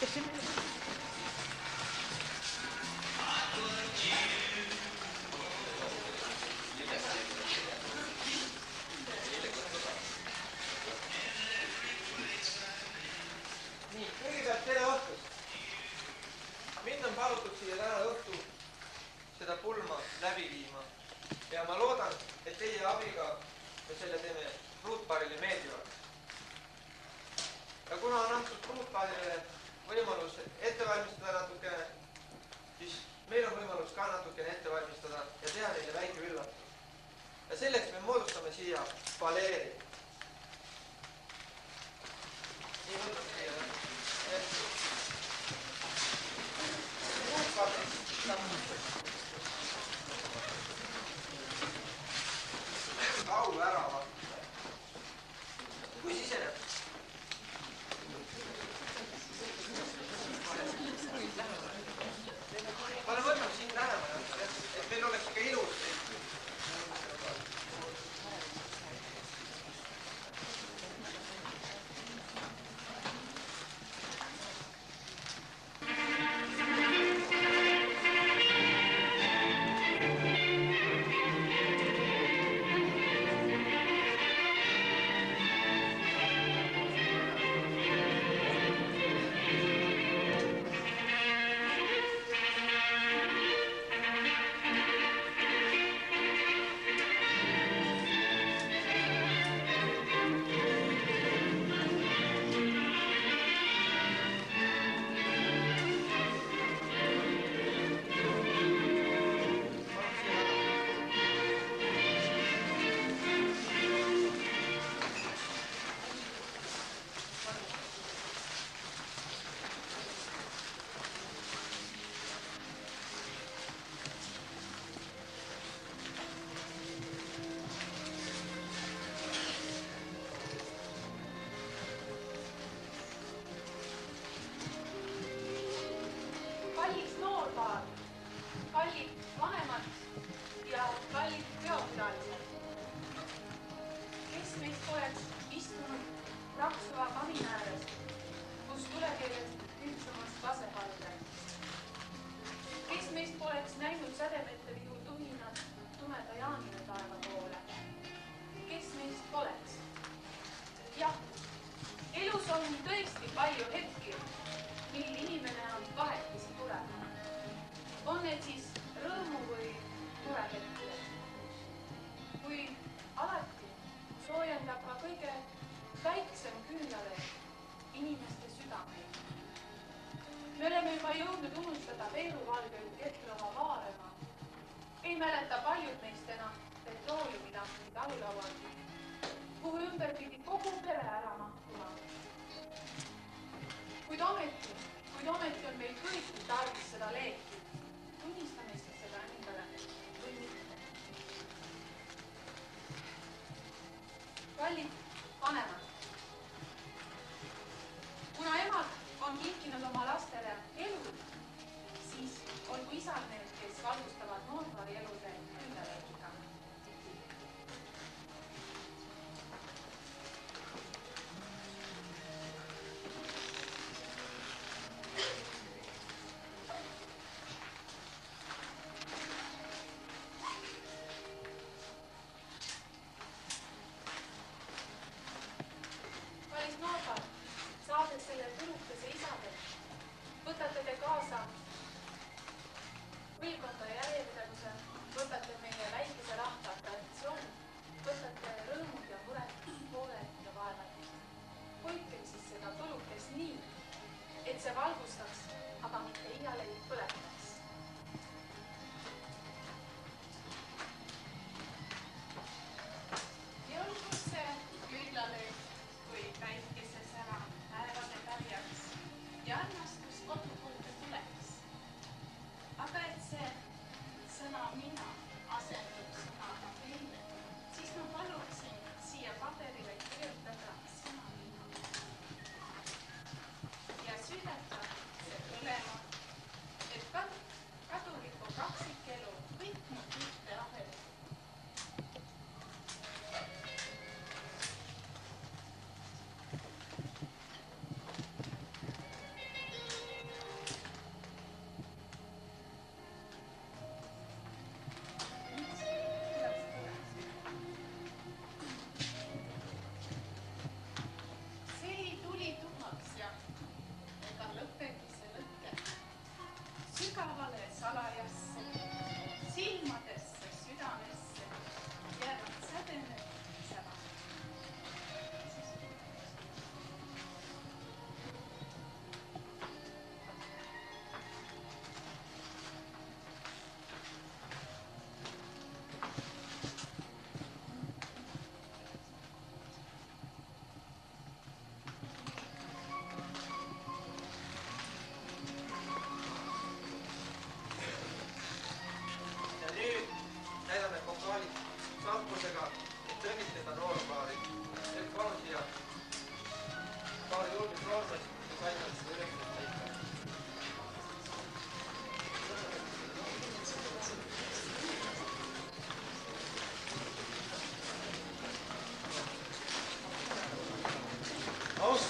Nii, kõigepealt tere õhtust. Mind on palutud siia täna õhtu seda pulma läbi viima. Ja ma loodan, et teie abiga me selle teeme pruutpaarile meeldivaks. Ja kuna on antud pruutpaarile võimalus ette valmistada natukene, siis meil on võimalus ka natukene ette valmistada ja teha neile väike üllatus. Ja selleks me moodustame siia paleeri. Nii võtame siia. Au värava. Kui siseneb? Pane võtame siin lähemale, et meil oleks ikka ilus.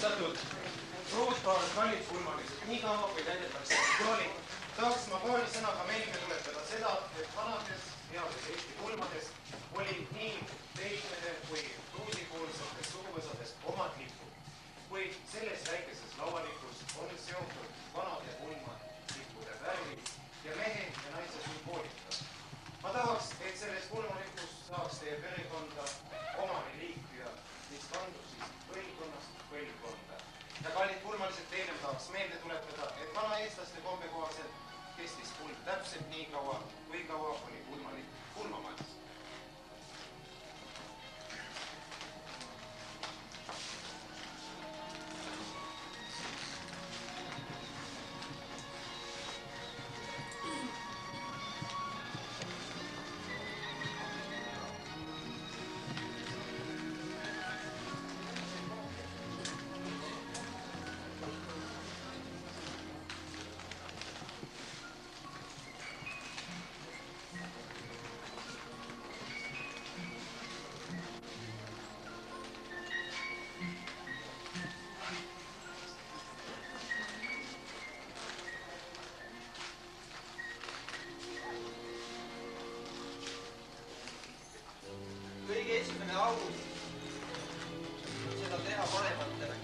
Austatud Ruutpaar, kallid pulmalised, nii kaua kui täidetakse rituaali, tahaks ma paari sõnaga meelde tuletada seda, et vanades heades Eesti pulmades oli nii Teismere kui Kruusipoolsetes suguvõsades omad lipud, kuid selles väikeses laualikus on seotud vanade pulmalippude värvid ja mehe ja naise sümboolika. Ma tahaks, et selles pulmalipus saaks teie perekonda oma reliikvia, mis kandub siis põlvkonnast põlvkonda. Ja kallid pulmalised, teile tahaks meelde tuletada, et vana eestlaste kombe kohaselt kestis pulm täpselt nii kaua, kui kaua oli pulmalik pulmamajas. Kõige esimene august seda teha vanematele.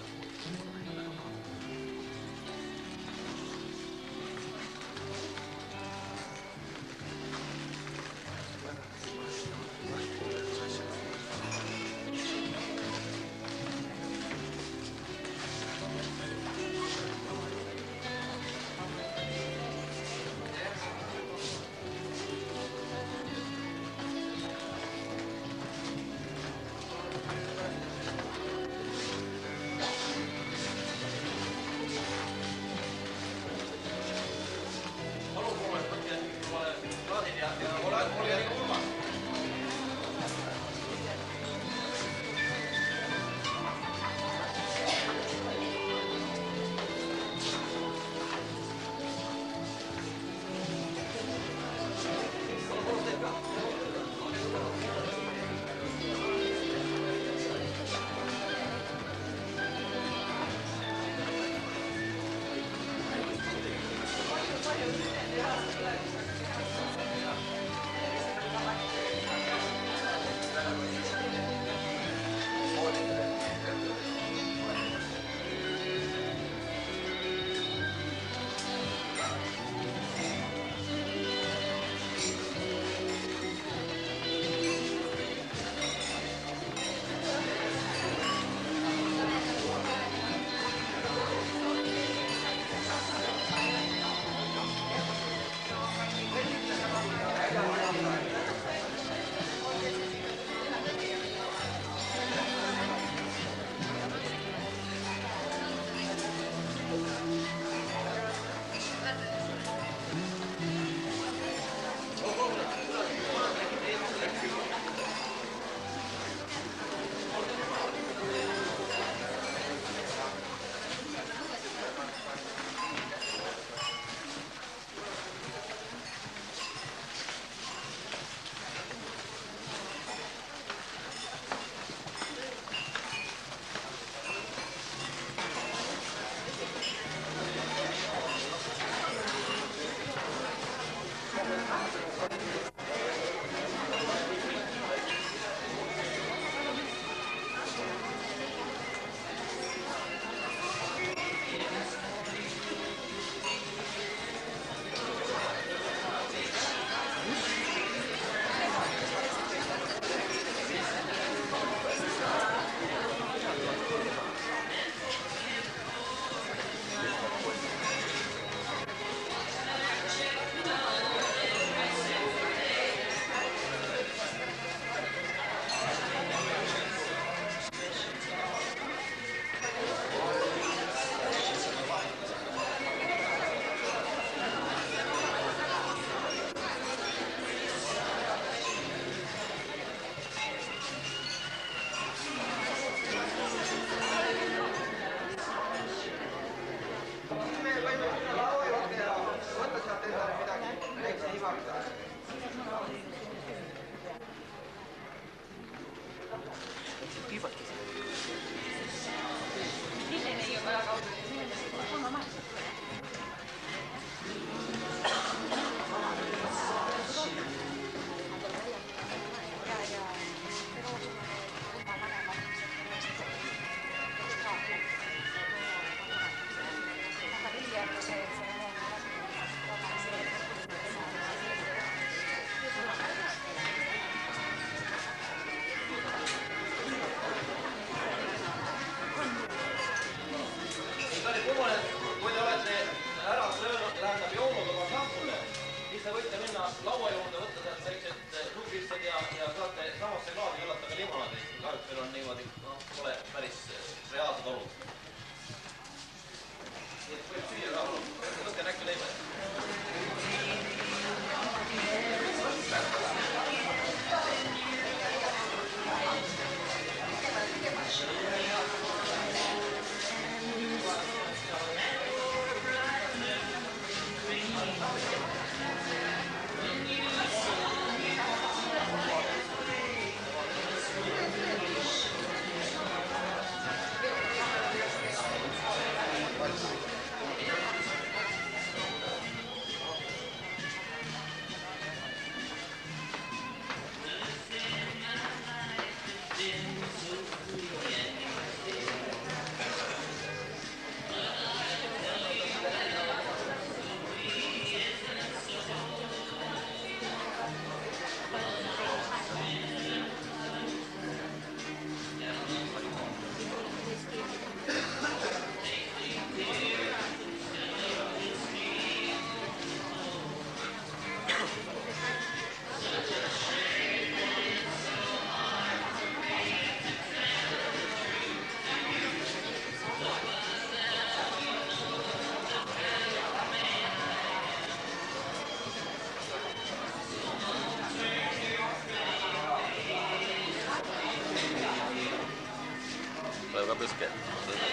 Praegu ka püske,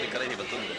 ikka rehi pealt tunda.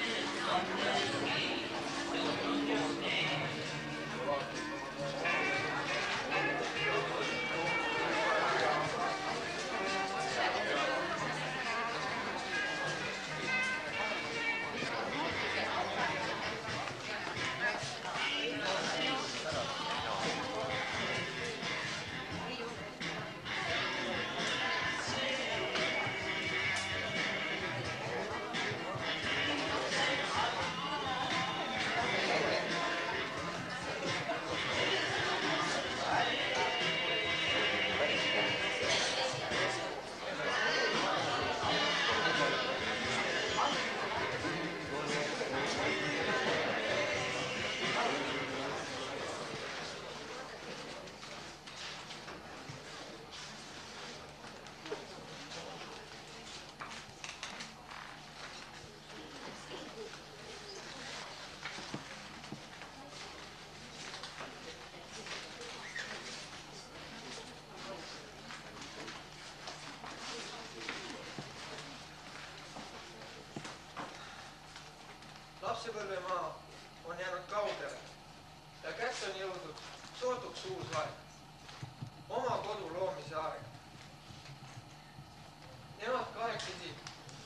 Lapsepõlvemaa on jäänud kaugele ja kätte on jõudnud sootuks uus aeg, oma kodu loomise aeg. Nemad kahekesi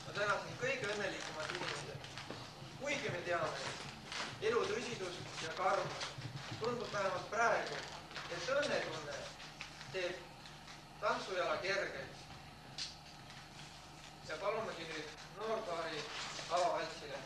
on täna siin kõige õnnelikumad inimesed. Kuigi me teame, elu tõsidus ja karm tundub vähemalt praegu, et õnnetunne teeb tantsujala kergeks. Ja palumegi nüüd noorpaari avavaltsile.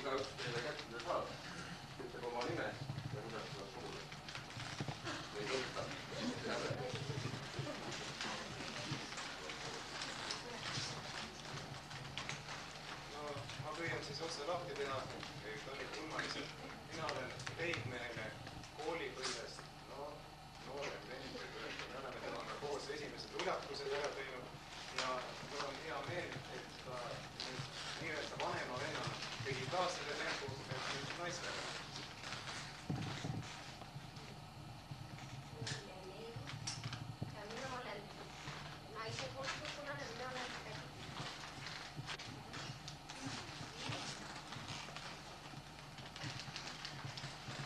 igaüks teile kätte saab, ütleb oma nime ja kuidas tuleb suule. Või tõsta. No, ma püüan siis otse lahti teha, kallid pulmalised. Mina olen peigmehele koolipõlvest, noorem vend, me oleme temaga koos esimesed uljatused ära teinud ja mul on hea meel, et ta nüüd nii-öelda vanema vennana tegi ka selle tempu, et nüüd naistele. Ja mina olen naise poolt sugunane, mina olen tädi.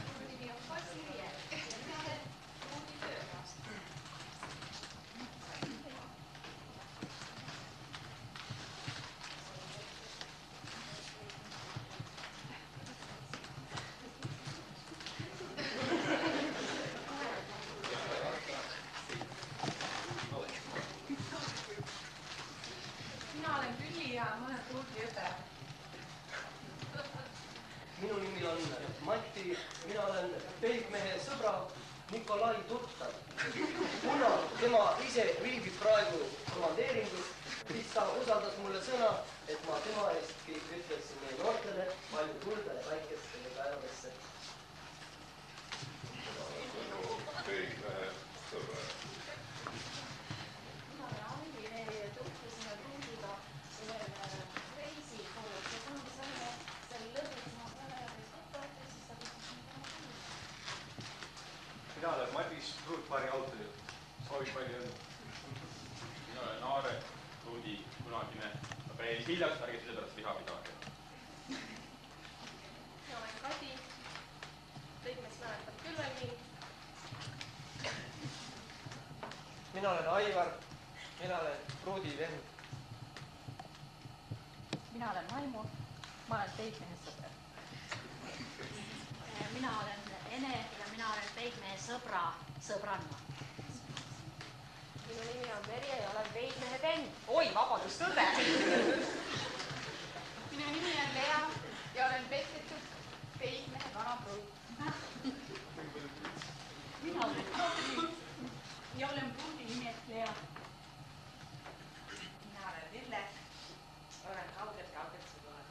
Minu nimi on Kassirje ja mina olen Ruudi töökaast. Mina olen Külli ja ma olen Ruudi õde. Minu nimi on Mati, mina olen peigmehe sõbra Nikolai tuttav. Kuna tema ise viibib praegu komandeeringus, siis ta usaldas mulle sõna, et ma tema eestki ütleksin meie noortele palju tulda ja päikest selle päevadesse. Peigmehe sõbra. Mina olen Anni, me tutvusime Ruudiga ühel reisil koos ja kuna me saime seal lõpuks väga headest tuttavatest, siis ta küsis mind oma sõnum. Mina olen Madis, Ruutpaari autojuht. Soovin palju õnne. Mina olen Aare, Ruudi kunagine. Ma jäin hiljaks, ärge sellepärast viha pidage. Mina olen Kadi, Peigmees mäletab küll veel mind. mina olen Aivar, mina olen Ruudi vend. Mina olen Aimu, ma olen peigmehe sõber. Mina olen Ene ja mina olen peigmehe sõbranna. Minu nimi on Merje ja olen peigmehe vend. Oi, vabandust, õde! Minu nimi on Lea ja olen petetud peigmehe vanapruut. Mina olen Kadri ja olen pruudi nimeks Lea. Mina olen Ville, olen kaugelt sõbrad.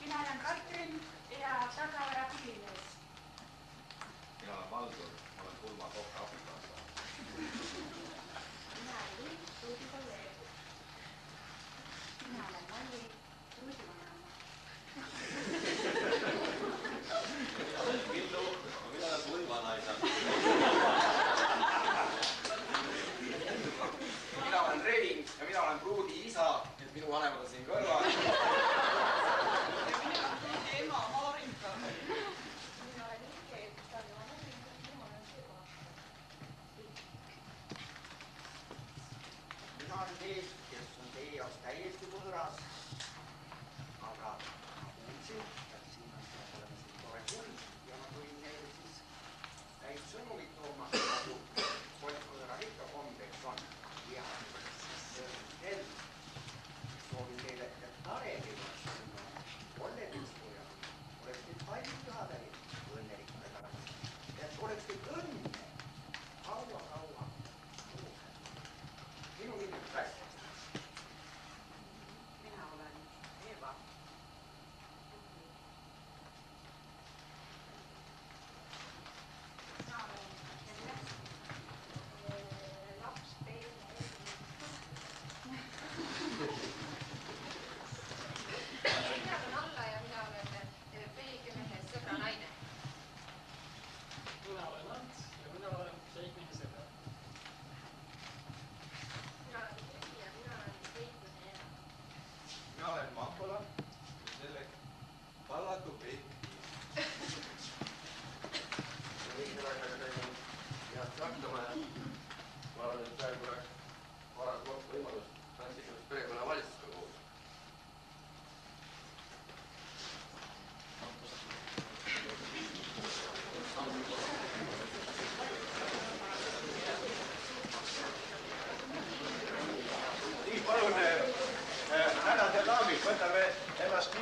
Mina olen Katrin ja tagavara piimees. Mina olen Valdur, ma olen Kulma Kohka abikaasa. Mina olen Liit, Ruudi kolleeg. Mina olen Malli, Ruudi vanaema. Mina olen Villu, mina olen Põlvanaisa. Mina olen Rein ja mina olen Pruudi isa, et minu vanemad on siin kõrval. Ja mina olen Ruudi ema Maarinka. Mina olen Ike, ta on oma nimi, tema on sõba. Mina olen Peep, kes on teie jaoks täiesti võõras.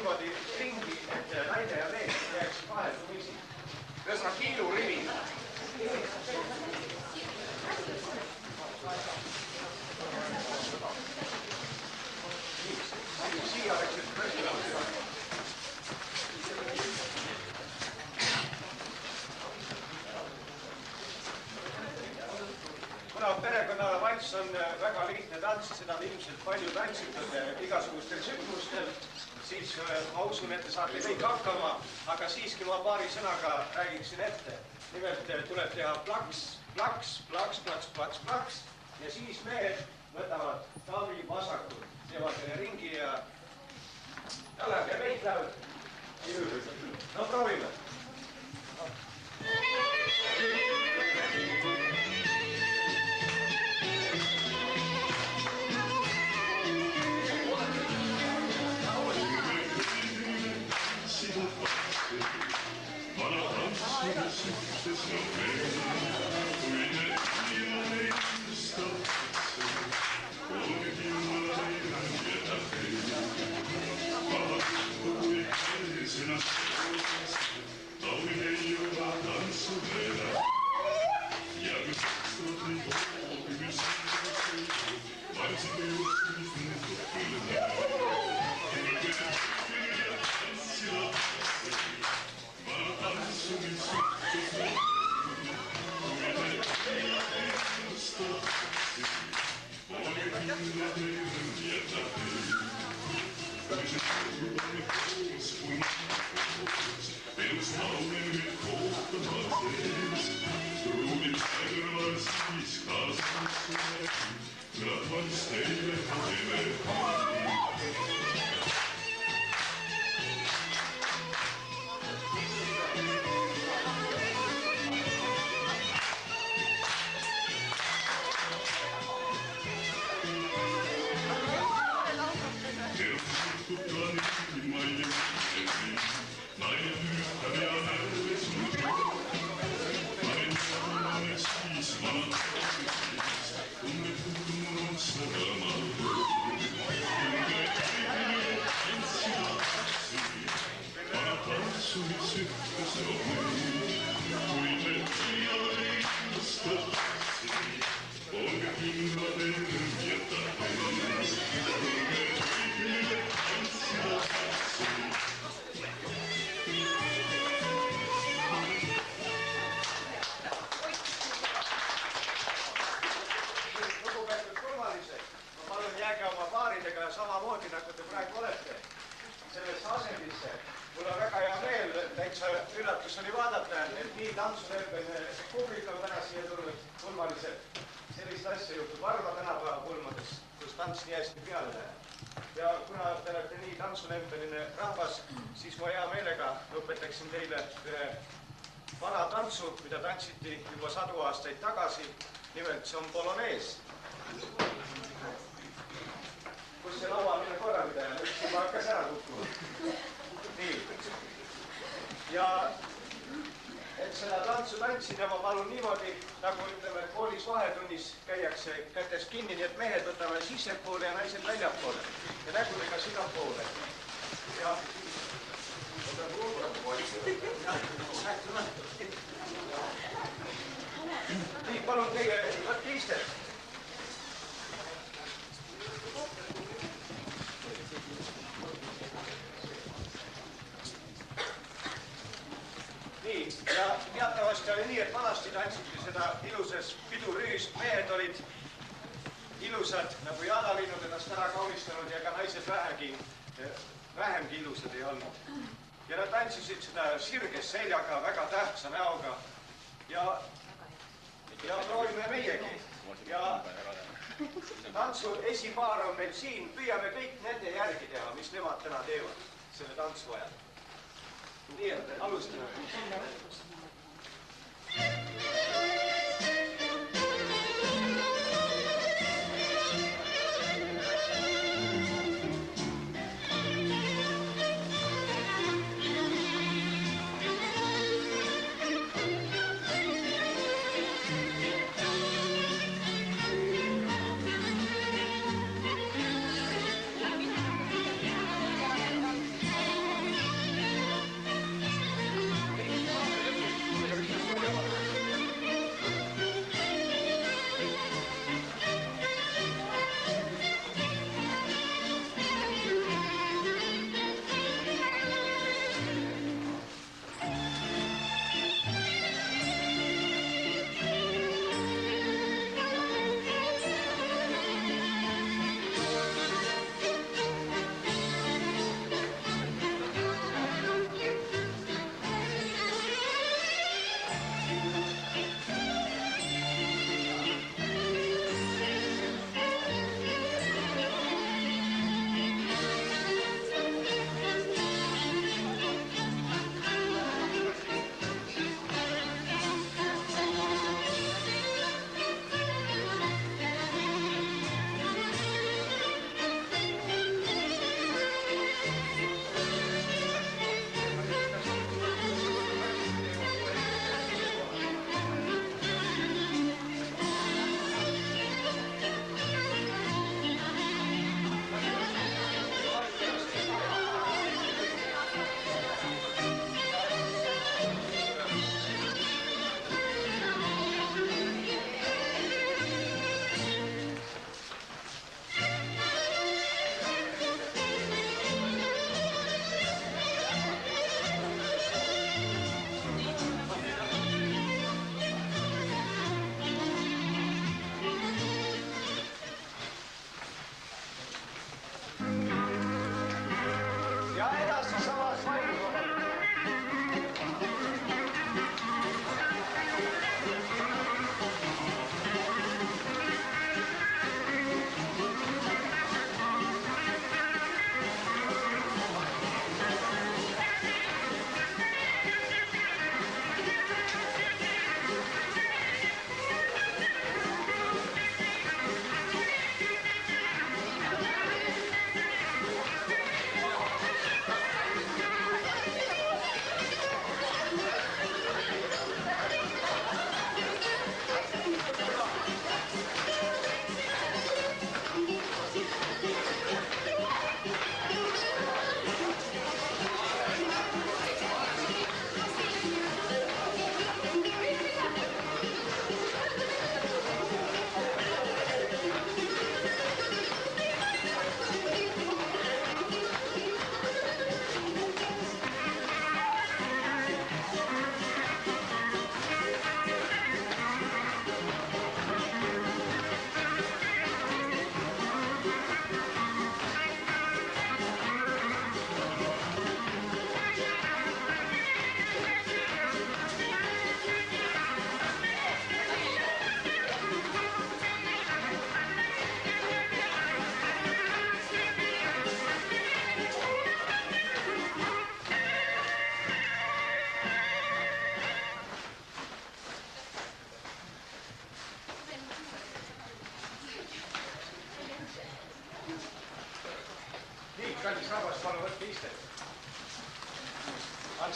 niimoodi ringi, et naine ja mees jääks vaheldumisi. Ühesõnaga kiilurivi. Siia läksid tõesti. Kuna perekonnavants on väga lihtne tants, seda on ilmselt palju tantsitud igasugustel sündmustel, siis ma usun, et te saate kõik hakkama, aga siiski ma paari sõnaga räägiksin ette. Nimelt tuleb teha plaks, plaks, plaks, plaks, plaks, plaks ja siis mehed võtavad daami vasakul, teevad ringi ja läheb ja kõik lähevad. No proovime. Samamoodi nagu te praegu olete sellesse asendisse. Mul on väga hea meel, täitsa üllatus oli vaadata, et nii tantsulepeline publik on täna siia tulnud pulmaliselt. Sellist asja juhtub harva tänapäeva pulmades, kus tants nii hästi peale läheb. Ja kuna te olete nii tantsulepeline rahvas, siis ma hea meelega õpetaksin teile ühe vana tantsu, mida tantsiti juba 100 aastaid tagasi. Nimelt see on polonees. Kus see laua mille korraldaja, üks juba hakkas ära kukkuma. Nii. Ja et seda tantsu tantsida ma palun niimoodi, nagu ütleme, koolis vahetunnis käiakse kätest kinni, nii et mehed võtame sissepoole ja naised väljapoole. Ja nägudega sinnapoole. Ja nii, palun teie võtke istet. Nii, ja teatavasti oli nii, et vanasti tantsiti seda ilusas pidurüüs. Mehed olid ilusad, nagu jaanalinnud ennast ära kaunistanud ja ka naised vähemgi ilusad ei olnud. Ja nad tantsisid seda sirges seljaga, väga tähtsa näoga. Ja proovime meiegi. Ja tantsu esipaar on meil siin. Püüame kõik nende järgi teha, mis nemad täna teevad selle tantsu ajal. Nii, et alustame.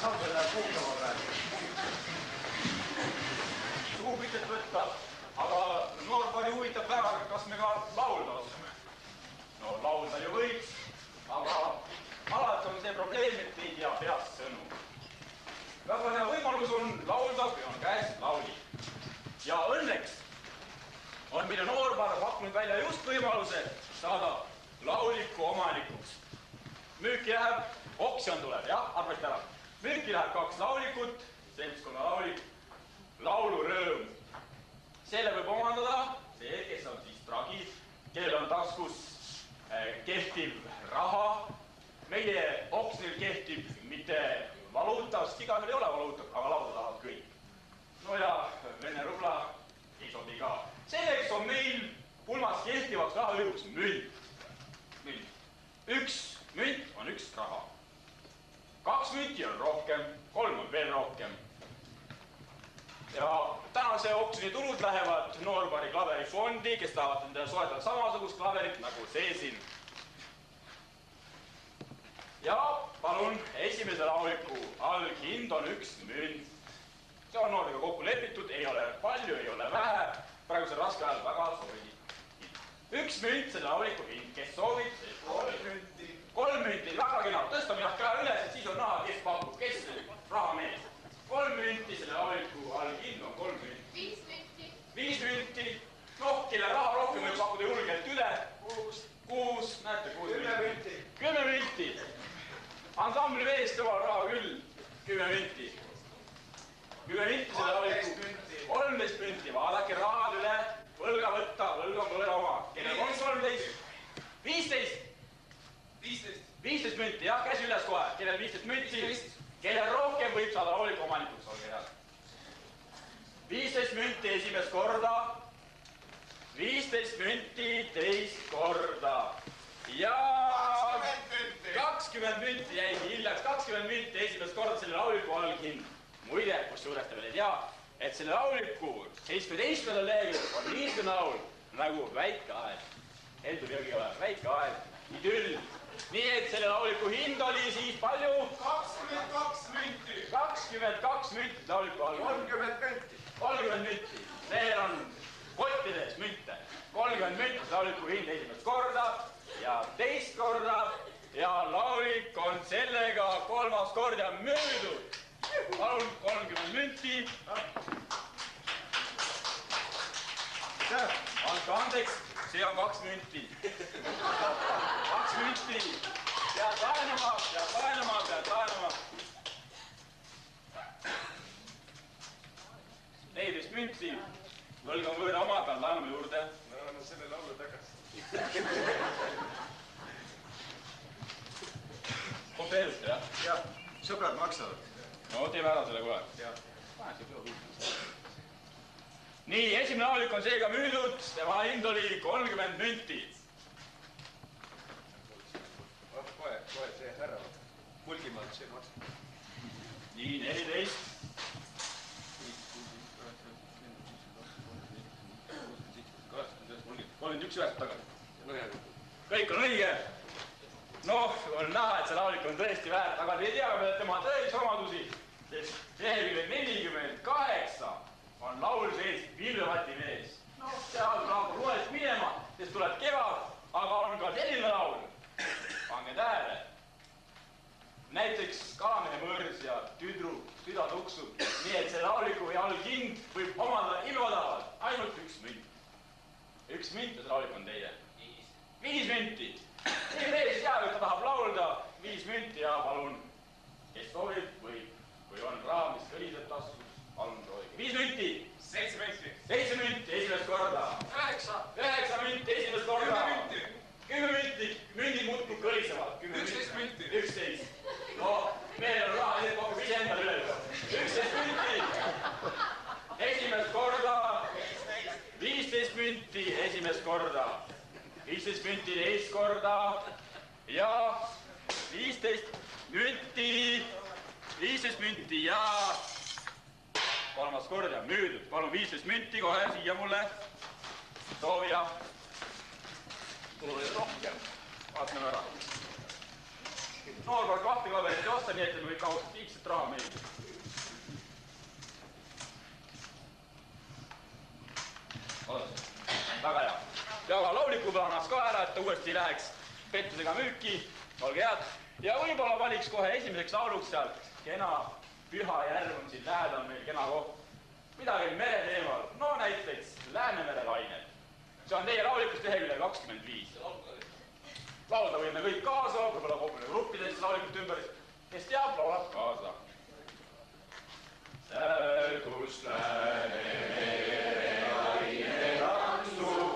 saab selle puhtama praegu. Suupitet võtta, aga noorpari huvitab väga, kas me ka laulda oskame. No laulda ju võiks, aga alati on see probleem, et ei tea peast sõnu. Väga hea võimalus on laulda, kui on käes lauli. Ja õnneks on meile noorpar pakkunud välja just võimaluse saada lauliku omanikuks. Müüki läheb, oksjon tuleb, jah, arvesta ära. Müüki läheb 2 laulikut, seltskonna laulik, laulurõõm. Selle võib omandada see, kes on siis tragid, kellel on taskus kehtiv raha. Meie oksjonil kehtib mitte valuuta, sest igaühel ei ole valuutat, aga laulda tahavad kõik. No ja Vene rubla ei sobi ka. Selleks on meil pulmas kehtivaks rahalõivuks münt. Üks münt on 1 raha. 2 münti on rohkem, 3 on veel rohkem. Ja tänase oksjoni tulud lähevad noorpari klaverifondi, kes tahavad endale soetada samasugust klaverit nagu see siin. Ja palun, esimese lauliku alghind on 1 münt. See on noortega kokku lepitud, ei ole palju, ei ole vähe. Praegusel raske ajal väga sobib. 1 münt selle lauliku hind, kes soovib, see 3 münti. 3 münti, väga kena, tõstame jah käe üles, et siis on näha, kes pakub, kes rahamees. 3 münti selle lauliku alghind on 3 münti. 5 münti. 5 münti. Noh, kelle raha rohkem võib pakkuda julgelt üle. 6, näete, 6 münti. 10 münti. Ansambli veest kõval raha küll. 10 münti. 10 münti selle lauliku. 13 münti, vaadake rahad üle, võlga võtta, võlga on võõra oma. Kellel on 13? 15? 15 münti, jah, käsi üles kohe. Kellel 15 münti? Kellel rohkem võib saada lauliku omanikuks, olge head. 15 münti esimest korda. 15 münti teist korda. Ja 20 münti jäigi hiljaks. 20 münti esimest korda selle lauliku alghind. Muide, kus suuresti veel ei tea, et selle lauliku 17. leheküljel on niisugune laul nagu Väike aed. Heldur Jõgila, Väike aed, idüll. Nii et selle lauliku hind oli siis palju? 22 münti. 22 münti lauliku alghind. 30 münti. 30 münti. Need on kottides münte. 30 münti lauliku hind esimest korda ja teist korda ja laulik on sellega 3. kord ja müüdud. Palun 30 münti. Andke andeks, see on 2 münti. 2 münti. Pead laenama, pead laenama, pead laenama. 14 münti. Võlg on võõra oma, pead laenama juurde. Me oleme selle laulu tagasi. Kompeerite, jah? Jah, sõbrad maksavad. No, teeme ära selle kohe. Jah. Nii, esimene laulik on seega müüdud, tema hind oli 30 münti. Kohe see härra Mulgimaalt see maksab. Nii, 14. 31 ühest tagasi. Kõik on õige. Noh, on näha, et see laulik on tõesti väärt, aga te ei tea tema tõelisomadusi, sest leheküljel 48 on laul sees Vilvevati mees. Noh, seal hakkab loest minema, sest tuleb kevad, aga on ka selline laul. Pange tähele. Näiteks Kalamehe mõrs ja tüda tuksub. Nii et see lauliku ja alghind võib omada ilmodavalt ainult 1 münt. 1 münt ja see laulik on teie. 5 münti. Nii mees teab, et ta tahab laulda 5 münti ja palun, kes soovib või kui on raha, mis kõliseb taskus, palun proovige. 5 münti. 7 münti. 7 münti esimest korda. 9 münti esimest korda. 10 münti. Mündid muudkui kõlisevad. 11 münti. 11. No, meil on raha, need kokku ise endale üle. 11 münti. Esimest korda. 15 münti esimest korda. 15 münti teist korda ja 15 münti, 15 münti ja 3. kord ja müüdud. Palun 15 münti kohe siia mulle. Soovija. Mul oli rohkem. Vaatame ära. noorpool kahvikaberit ei osta, nii et teil võib ka fikselt raha meeldida. Väga hea. Ja ka laulikuga annaks ka ära, et ta uuesti läheks pettusega müüki, olge head. Ja võib-olla valiks kohe esimeseks lauluks seal kena Püha järv on siin lähedal meil kena koht. Midagi mere teemal, no näiteks Läänemere lained. See on teie laulikust lehekülje 25. Laulda võime kõik kaasa, võib-olla kogume gruppidesse laulikut ümber. Kes teab, laulab kaasa. Seal, kus Läänemere lained tantsuvad,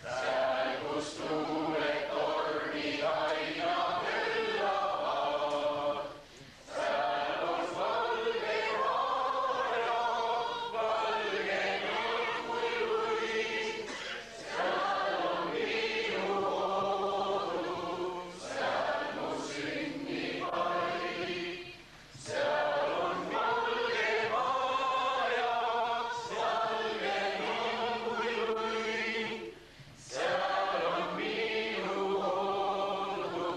seal, kus tuuled tormid aina hõllavad, seal on valge maarja, valge nurmulluid, seal on minu kodu, seal mu sünnipaik, seal on valge maarja, valge nurmulluid, seal on minu kodu,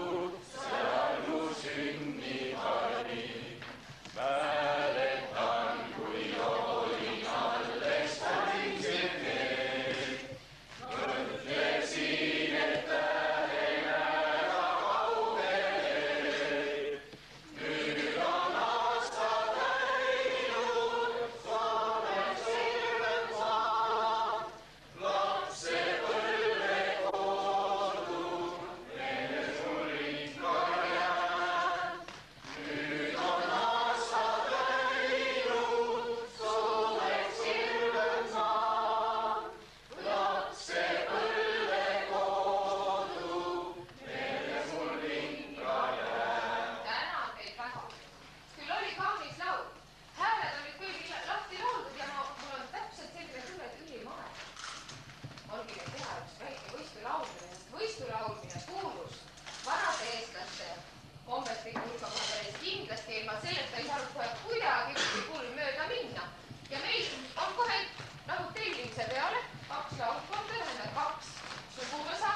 seal mu sünnipaik. Mäletan, kui olin alles väiksem mees, mõtlesin, et lähen ära kaugele. Nüüd on aastad läinud, olen selgem saanud, lapsepõlve kodu, meeles mul ikka jääb. Nüüd on aastad läinud, olen selgem saanud, lapsepõlve kodu, meeles mul ikka jääb. Tänan teid väga. Küll oli kaunis laul. Hääled olid küll lahti lauldud ja mul on täpselt selline tunne, et ülim aeg. Olgi nüüd teha üks väike võistulaulmine, sest võistulaulmine kuulus vanade eestlaste kombestike hulka päris kindlasti. Ilma selleta ei saanud kohe kuidagi kulm mööda minna. Ja meil on kohe nagu tellimise peale 2 laulkorda, tähendab 2 suguvõsa.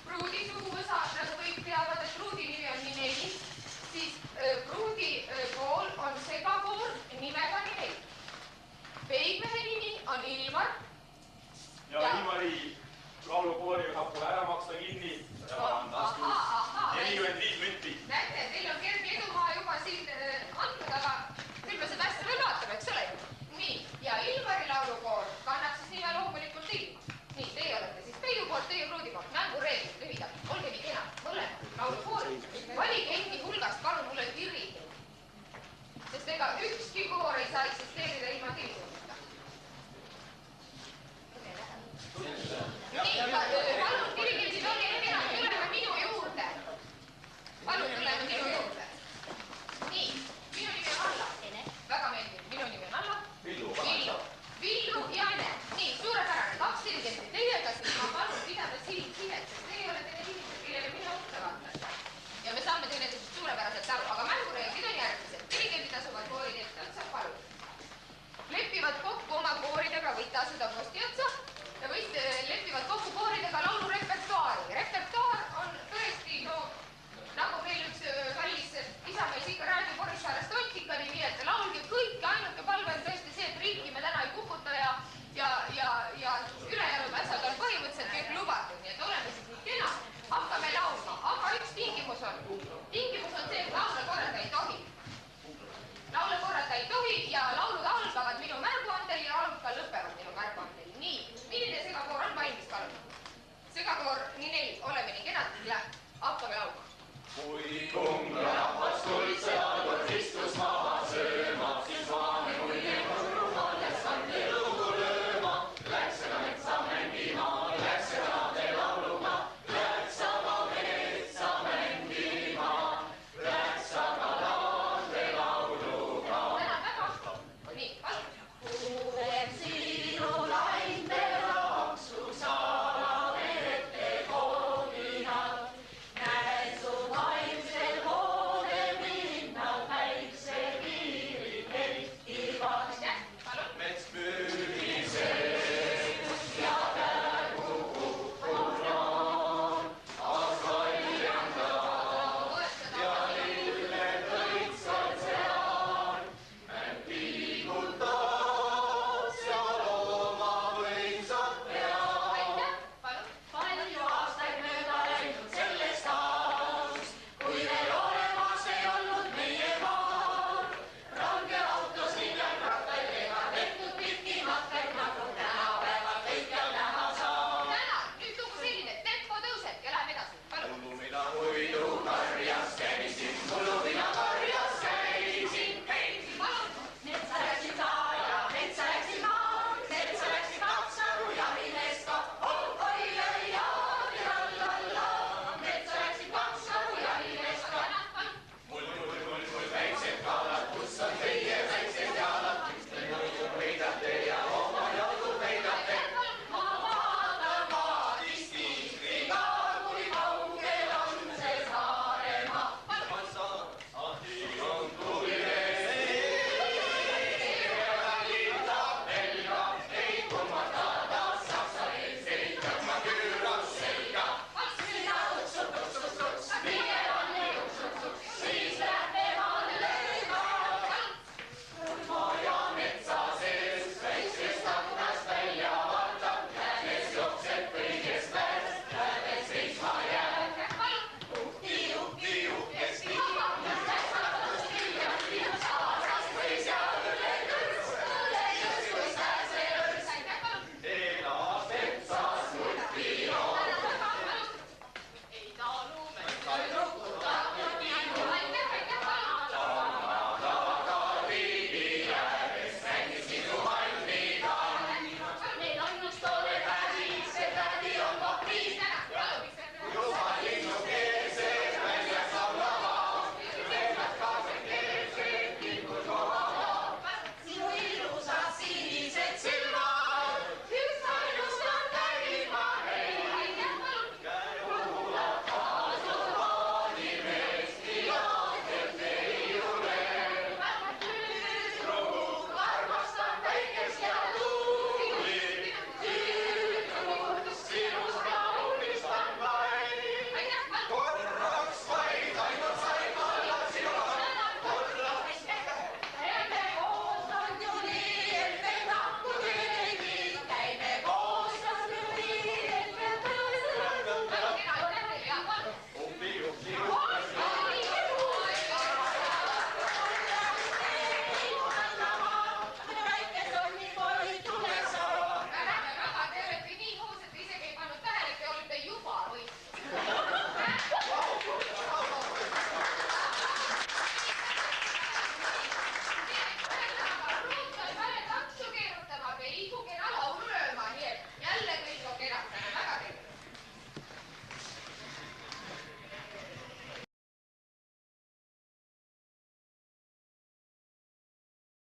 Pruudi suguvõsa, nagu kõik teavad, et pruudi nimi on Nineli, siis pruudi kool on segakool nimega Nineli. Peigmehe nimi on Ilmar. Ja Ilmari laulukooriga saab kohe ära maksta kinni. Ja on taskus 45 münti. Näete, teil on kerge edumaa juba siin andnud, aga küll me seda hästi veel vaatame, eks ole? Nii, ja Ilmari laulukoor kannab siis nime loomulikult Ilmar. Nii, teie olete siis Peiu poolt, teie pruudi poolt. Mängureeglid lühidalt, olge nii kena, mõlemad laulukoorid. Valige endi hulgast, palun mulle kiri. Sest ega ükski koor ei saa eksisteerida ilma kirjumata. Nii,